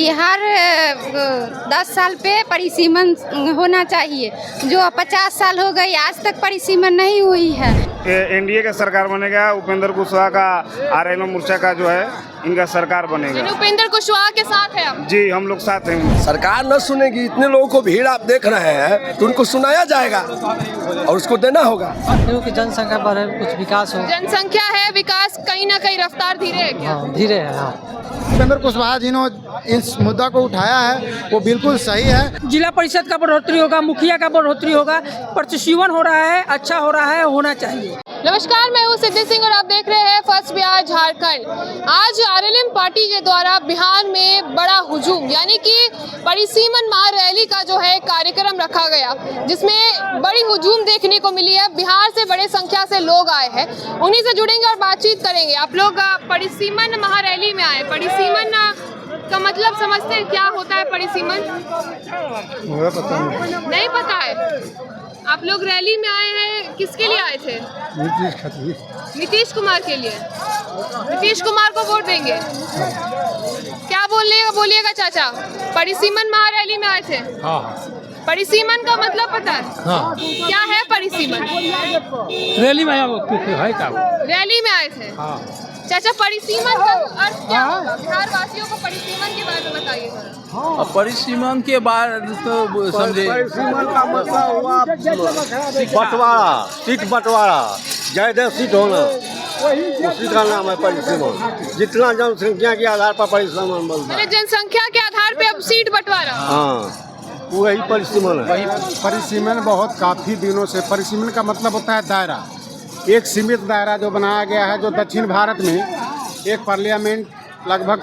कि हर 10 साल पे परिसीमन होना चाहिए। जो 50 साल हो गई आज तक परिसीमन नहीं हुई है। एनडीए का सरकार बनेगा, उपेंद्र कुशवाहा का आरएलओ मोर्चा का जो है इनका सरकार बनेगा। उपेंद्र कुशवाहा के साथ है हम। जी हम लोग साथ हैं। सरकार न सुनेगी, इतने लोगों को भीड़ आप देख रहे हैं तो उनको सुनाया जाएगा और उसको देना होगा। क्योंकि जनसंख्या बढ़े, कुछ विकास हो। जनसंख्या है, विकास कहीं ना कहीं रफ्तार धीरे है क्या? हाँ, धीरे है। हाँ, उपेंद्र कुशवाहा जिन्होंने इस मुद्दा को उठाया है वो बिल्कुल सही है। जिला परिषद का बढ़ोतरी होगा, मुखिया का बढ़ोतरी होगा, प्रतिशीवन हो रहा है, अच्छा हो रहा है, होना चाहिए। नमस्कार, मैं हूँ सिद्धि सिंह और आप देख रहे हैं फर्स्ट बिहार झारखंड। आज आरएलएम पार्टी के द्वारा बिहार में बड़ा हुजूम यानी कि परिसीमन महारैली का जो है कार्यक्रम रखा गया, जिसमें बड़ी हुजूम देखने को मिली है। बिहार से बड़े संख्या से लोग आए हैं, उन्हीं से जुड़ेंगे और बातचीत करेंगे। आप लोग परिसीमन महारैली में आए, परिसीमन का मतलब समझते हैं? क्या होता है परिसीमन? नहीं पता है। आप लोग रैली में आए हैं, किसके लिए आए थे? नीतीश कुमार के लिए। नीतीश कुमार को वोट देंगे? क्या बोलिएगा चाचा? परिसीमन महारैली में आए थे। परिसीमन का मतलब पता है? हाँ। क्या है परिसीमन? रैली में रैली में आए थे। हाँ। चाचा, परिसीमन का अर्थ क्या होगा? बिहार वासियों को परिसीमन के बारे में बताइए। परिसीमन के बाद तो समझे, परिसीमन का मतलब हुआ बंटवारा, सीट बंटवारा, ज्यादा सीट होना, उसी का नाम है परिसीमन। जितना जनसंख्या के आधार पर परिसीमन बनता है। जनसंख्या के आधार पे अब सीट बंटवारा। हाँ, वही परिसीमन है। परिसीमन बहुत काफ़ी दिनों से, परिसीमन का मतलब होता है दायरा, एक सीमित दायरा जो बनाया गया है। जो दक्षिण भारत में एक पार्लियामेंट लगभग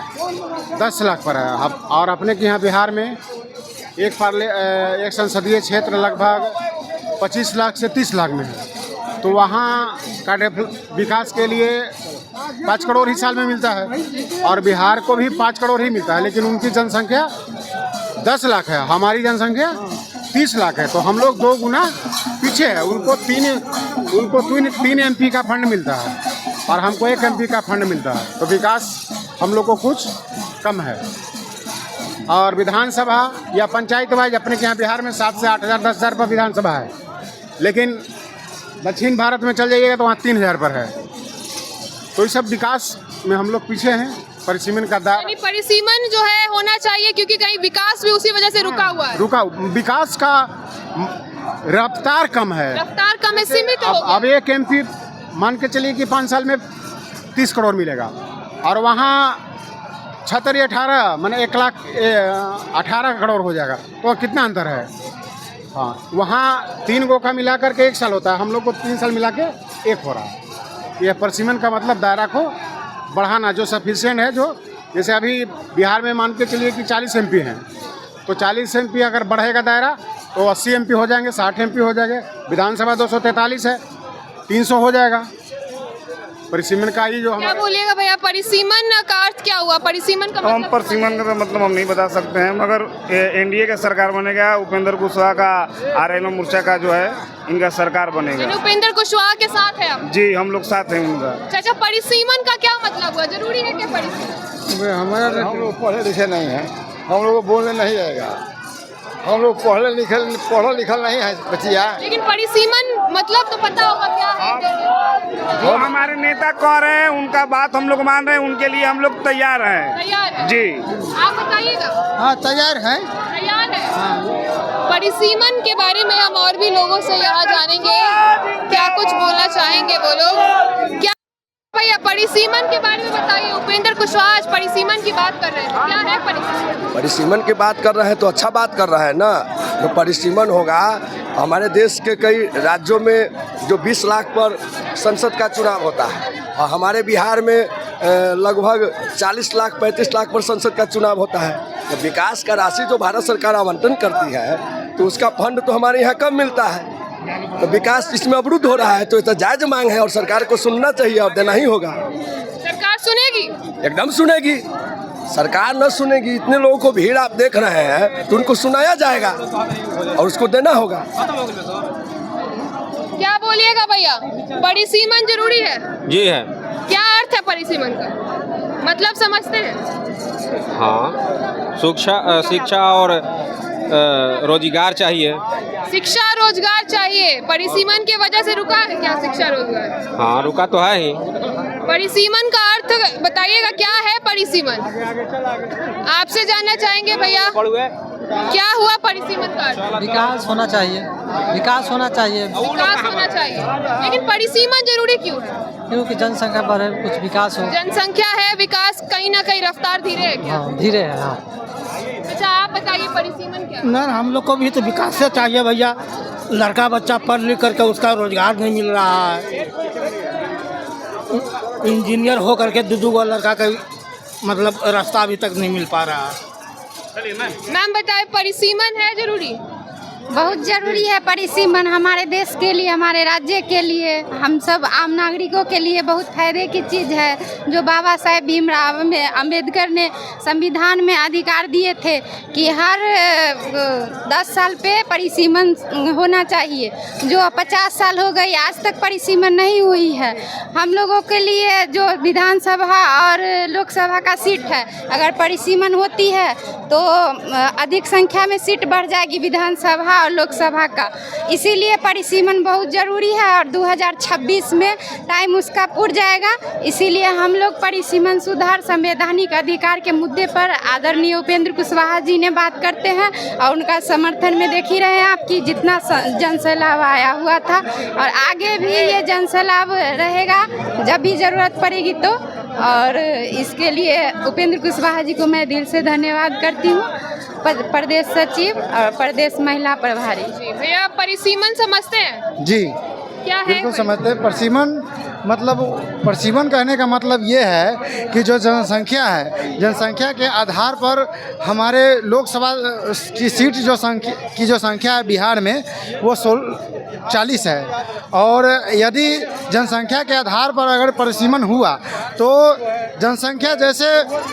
10 लाख पर है और अपने के यहाँ बिहार में एक संसदीय क्षेत्र लगभग 25 लाख से 30 लाख में है। तो वहाँ का विकास के लिए 5 करोड़ ही साल में मिलता है और बिहार को भी 5 करोड़ ही मिलता है, लेकिन उनकी जनसंख्या 10 लाख है, हमारी जनसंख्या 30 लाख है। तो हम लोग 2 गुना पीछे है। उनको तीन एमपी का फंड मिलता है और हमको 1 एमपी का फंड मिलता है। तो विकास हम लोग को कुछ कम है। और विधानसभा या पंचायत वाइज अपने के यहाँ बिहार में 7 से 8 हज़ार 10 हज़ार पर विधानसभा है, लेकिन दक्षिण भारत में चल जाइएगा तो वहाँ 3 हज़ार पर है। तो इस सब विकास में हम लोग पीछे हैं। परिसीमन का परिसीमन जो है होना चाहिए, क्योंकि कहीं विकास भी उसी वजह से रुका हुआ है। विकास का रफ्तार कम है। रफ्तार कम है, सीमित हो गया। अब 1 एमपी मान के चलिए कि 5 साल में 30 करोड़ मिलेगा और वहाँ 76 18 मैंने 1,18 करोड़ हो जाएगा। तो कितना अंतर है? हाँ, वहाँ 3 गो का मिला करके 1 साल होता है, हम लोग को 3 साल मिला के 1 हो रहा है। यह परिसीमन का मतलब दायरा को बढ़ाना, जो सफिशिएंट है। जो जैसे अभी बिहार में मान के चलिए कि 40 एमपी हैं, तो 40 एमपी अगर बढ़ेगा दायरा तो 80 एमपी हो जाएंगे, 60 एमपी हो जाएंगे। विधानसभा 243 है, 300 हो जाएगा। परिसीमन का ही जो क्या बोलिएगा भैया, परिसीमन का अर्थ क्या हुआ? परिसीमन का हम परिसीमन का मतलब हम नहीं बता सकते हैं, मगर एनडीए का सरकार बनेगा, उपेंद्र कुशवाहा का आरएलओ मोर्चा का जो है इनका सरकार बनेगा। उपेंद्र कुशवाहा के साथ है हम। जी हम लोग साथ हैं उनका। चाचा, परिसीमन का क्या मतलब हुआ? जरूरी है क्या परिसीमन? हम लोग पढ़े लिखे नहीं हैं, हम लोग को बोलने नहीं आएगा। हम लोग पढ़ा लिखल नहीं है बचिया। लेकिन परिसीमन मतलब तो पता होगा क्या है? जो हमारे नेता कह रहे हैं उनका बात हम लोग मान रहे हैं, उनके लिए हम लोग तैयार हैं। तैयार है? जी आप बताइएगा। हाँ, तैयार है। तैयार है। परिसीमन के बारे में हम और भी लोगों से यहाँ जानेंगे, क्या कुछ बोलना चाहेंगे वो लोग। क्या भैया, परिसीमन के बारे में बताइए। उपेंद्र कुशवाहा आज परिसीमन की बात कर रहे हैं, क्या है परिसीमन? परिसीमन की बात कर रहे हैं तो अच्छा बात कर रहा है ना। जो परिसीमन होगा, हमारे देश के कई राज्यों में जो 20 लाख पर संसद का चुनाव होता है और हमारे बिहार में लगभग 40 लाख 35 लाख पर संसद का चुनाव होता है। तो विकास का राशि जो भारत सरकार आवंटन करती है तो उसका फंड तो हमारे यहाँ कम मिलता है। तो विकास इसमें अवरुद्ध हो रहा है, तो ये जायज मांग है और सरकार को सुनना चाहिए और देना ही होगा। सरकार सुनेगी? एकदम सुनेगी। सरकार न सुनेगी, इतने लोगों को भीड़ आप देख रहे हैं तो उनको सुनाया जाएगा और उसको देना होगा। क्या बोलिएगा भैया, परिसीमन जरूरी है? जी है। क्या अर्थ है परिसीमन का? मतलब समझते हैं? हाँ, शिक्षा और रोजगार चाहिए। शिक्षा रोजगार चाहिए। परिसीमन की वजह से रुका है क्या शिक्षा रोजगार? हाँ, रुका तो है ही। परिसीमन का अर्थ बताइएगा, क्या है परिसीमन? आपसे जानना चाहेंगे भैया, क्या हुआ परिसीमन का अर्थ? विकास होना चाहिए, विकास होना चाहिए। विकास होना चाहिए, लेकिन परिसीमन जरूरी क्यों है? क्योंकि जनसंख्या बढ़े, कुछ विकास हो। जनसंख्या है, विकास कहीं ना कहीं रफ्तार धीरे है क्या? हाँ, धीरे है। हाँ, अच्छा आप बताइए परिसीमन क्या है? ना हम लोग को भी तो विकास से चाहिए भैया। लड़का बच्चा पढ़ लिख करके उसका रोजगार नहीं मिल रहा है। इंजीनियर हो करके दो गो लड़का का मतलब रास्ता अभी तक नहीं मिल पा रहा है। मैम बताए परिसीमन है जरूरी? बहुत ज़रूरी है परिसीमन, हमारे देश के लिए, हमारे राज्य के लिए, हम सब आम नागरिकों के लिए बहुत फायदे की चीज़ है। जो बाबा साहेब भीमराव अम्बेडकर ने संविधान में अधिकार दिए थे कि हर 10 साल पे परिसीमन होना चाहिए। जो 50 साल हो गई आज तक परिसीमन नहीं हुई है। हम लोगों के लिए जो विधानसभा और लोकसभा का सीट है, अगर परिसीमन होती है तो अधिक संख्या में सीट बढ़ जाएगी विधानसभा और लोकसभा का। इसीलिए परिसीमन बहुत ज़रूरी है और 2026 में टाइम उसका पूरा जाएगा। इसीलिए हम लोग परिसीमन सुधार संवैधानिक अधिकार के मुद्दे पर आदरणीय उपेंद्र कुशवाहा जी ने बात करते हैं और उनका समर्थन में देख ही रहे हैं आप कि जितना जनसैलाब आया हुआ था और आगे भी ये जनसैलाब रहेगा जब भी ज़रूरत पड़ेगी तो। और इसके लिए उपेंद्र कुशवाहा जी को मैं दिल से धन्यवाद करती हूँ, प्रदेश सचिव और प्रदेश महिला प्रभारी। भैया परिसीमन समझते हैं? जी क्या है? बिल्कुल समझते हैं। परिसीमन कहने का मतलब ये है कि जो जनसंख्या है, जनसंख्या के आधार पर हमारे लोकसभा की सीट जो संख्या है बिहार में वो 40 है। और यदि जनसंख्या के आधार पर अगर परिसीमन हुआ तो जनसंख्या जैसे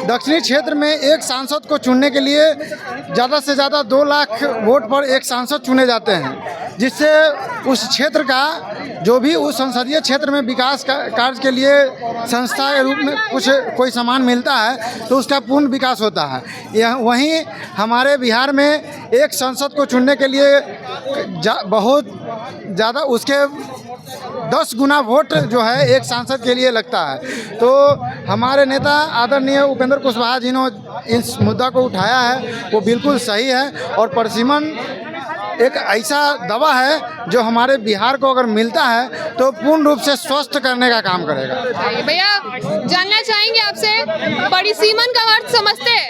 दक्षिणी क्षेत्र में एक सांसद को चुनने के लिए ज़्यादा से ज़्यादा 2 लाख वोट पर एक सांसद चुने जाते हैं, जिससे उस क्षेत्र का जो भी उस संसदीय क्षेत्र में विकास कार्य के लिए संस्था के रूप में कोई सामान मिलता है तो उसका पूर्ण विकास होता है। वहीं हमारे बिहार में एक सांसद को चुनने के लिए बहुत ज़्यादा उसके 10 गुना वोट जो है एक सांसद के लिए लगता है। तो हमारे नेता आदरणीय उपेंद्र कुशवाहा जी ने इस मुद्दा को उठाया है, वो बिल्कुल सही है। और परिसीमन एक ऐसा दवा है जो हमारे बिहार को अगर मिलता है तो पूर्ण रूप से स्वस्थ करने का काम करेगा। भैया जानना चाहेंगे आपसे, परिसीमन का अर्थ समझते हैं?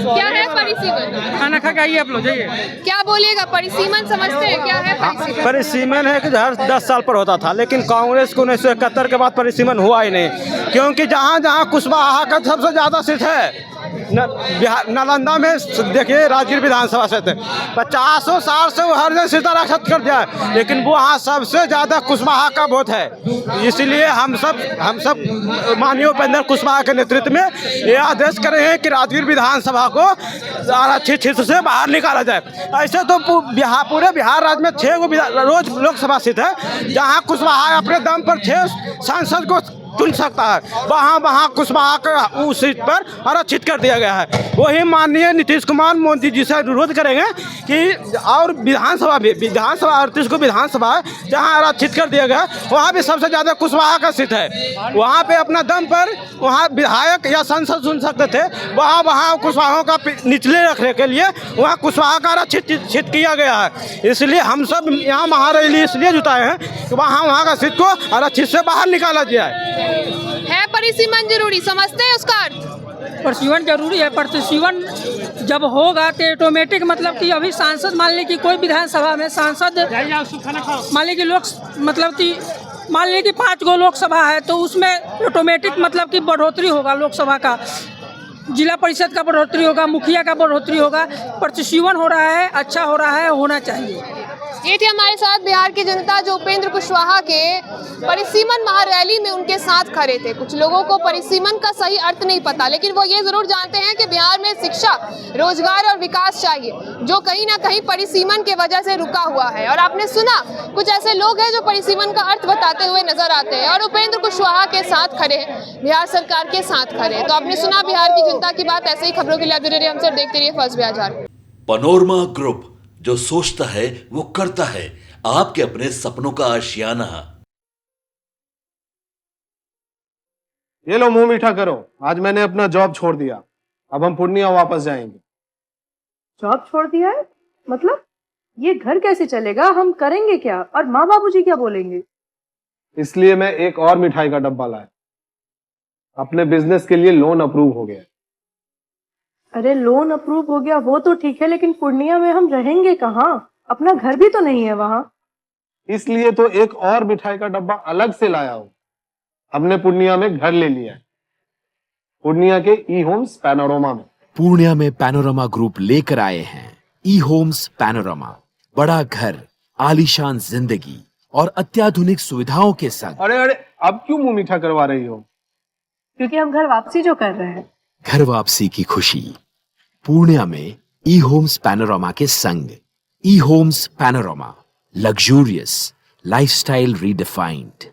क्या है परिसीमन? खाना खा के आइए आप लोग, जाइए। क्या बोलिएगा, परिसीमन समझते हैं? क्या है परिसीमन? परिसीमन है कि हर 10 साल पर होता था, लेकिन कांग्रेस को 1971 के बाद परिसीमन हुआ ही नहीं, क्योंकि जहाँ जहाँ कुशवाहा का सबसे ज़्यादा सीट है बिहार नालंदा में देखिए राजगीर विधानसभा से थे 50 साल से वो हर जगह सीतारक्षण कर दिया, लेकिन वो वहाँ सबसे ज़्यादा कुशवाहा का वोट है। इसीलिए हम सब माननीय उपेंद्र कुशवाहा के नेतृत्व में ये आदेश कर रहे हैं कि राजगीर विधानसभा को आरक्षित क्षेत्र से बाहर निकाला जाए। ऐसे तो पूरे बिहार राज्य में 6 रोज लोकसभा सीट है, जहाँ कुशवाहा अपने दम पर 6 सांसद को चुन सकता है, वहाँ कुशवाहा का उस सीट पर आरक्षित कर दिया गया है। वही माननीय नीतीश कुमार मोदी जी से अनुरोध करेंगे कि और विधानसभा 38 को विधानसभा जहाँ आरक्षित कर दिया गया वहाँ भी सबसे ज़्यादा कुशवाहा का सीट है। वहाँ पे अपना दम पर वहाँ विधायक या सांसद चुन सकते थे, वहाँ कुशवाहों का निचले रखने के लिए वहाँ कुशवाहा का आरक्षित किया गया है। इसलिए हम सब यहाँ महारैली इसलिए जुटाए हैं कि वहाँ का सीट को आरक्षित से बाहर निकाला जाए। है परिसीमन जरूरी, समझते हैं उसका अर्थ? परिसीमन जरूरी है। परिसीमन जब होगा तो ऑटोमेटिक मतलब कि अभी सांसद मान ली कि कोई विधानसभा में सांसद मान ली कि मान ली कि 5 गो लोकसभा है तो उसमें ऑटोमेटिक मतलब कि बढ़ोतरी होगा, लोकसभा का, जिला परिषद का बढ़ोतरी होगा, मुखिया का बढ़ोतरी होगा। परिसीमन हो रहा है, अच्छा हो रहा है, होना चाहिए। ये थे हमारे साथ बिहार की जनता जो उपेंद्र कुशवाहा के परिसीमन महारैली में उनके साथ खड़े थे। कुछ लोगों को परिसीमन का सही अर्थ नहीं पता, लेकिन वो ये जरूर जानते हैं कि बिहार में शिक्षा, रोजगार और विकास चाहिए, जो कहीं ना कहीं परिसीमन की वजह से रुका हुआ है। और आपने सुना कुछ ऐसे लोग हैं जो परिसीमन का अर्थ बताते हुए नजर आते हैं और उपेंद्र कुशवाहा के साथ खड़े हैं, बिहार सरकार के साथ खड़े हैं। तो आपने सुना बिहार की जनता की बात। ऐसे ही खबरों के लिए आप जुड़े रहिए हमसे, देखते रहिए first Bihar Jharkhand. Panorama group, जो सोचता है वो करता है, आपके अपने सपनों का आशियाना। ये लो मुंह मीठा करो, आज मैंने अपना जॉब छोड़ दिया, अब हम पूर्णिया वापस जाएंगे। जॉब छोड़ दिया है? मतलब ये घर कैसे चलेगा, हम करेंगे क्या और माँ बाबूजी क्या बोलेंगे? इसलिए मैं एक और मिठाई का डब्बा लाया, अपने बिजनेस के लिए लोन अप्रूव हो गया। अरे लोन अप्रूव हो गया वो तो ठीक है, लेकिन पूर्णिया में हम रहेंगे कहाँ? अपना घर भी तो नहीं है वहाँ। इसलिए तो एक और मिठाई का डब्बा अलग से लाया हूँ। हमने पूर्णिया में घर ले लिया है, पूर्णिया के ई होम्स पैनोरमा में। पूर्णिया में पैनोरमा ग्रुप लेकर आए हैं ई होम्स पैनोरमा, बड़ा घर, आलीशान जिंदगी और अत्याधुनिक सुविधाओं के संग। अरे अब क्यों मुंह मीठा करवा रही हो? क्योंकि हम घर वापसी जो कर रहे हैं। घर वापसी की खुशी पूर्णिया में ई होम्स पैनोरमा के संग। E Homes Panorama, luxurious lifestyle redefined.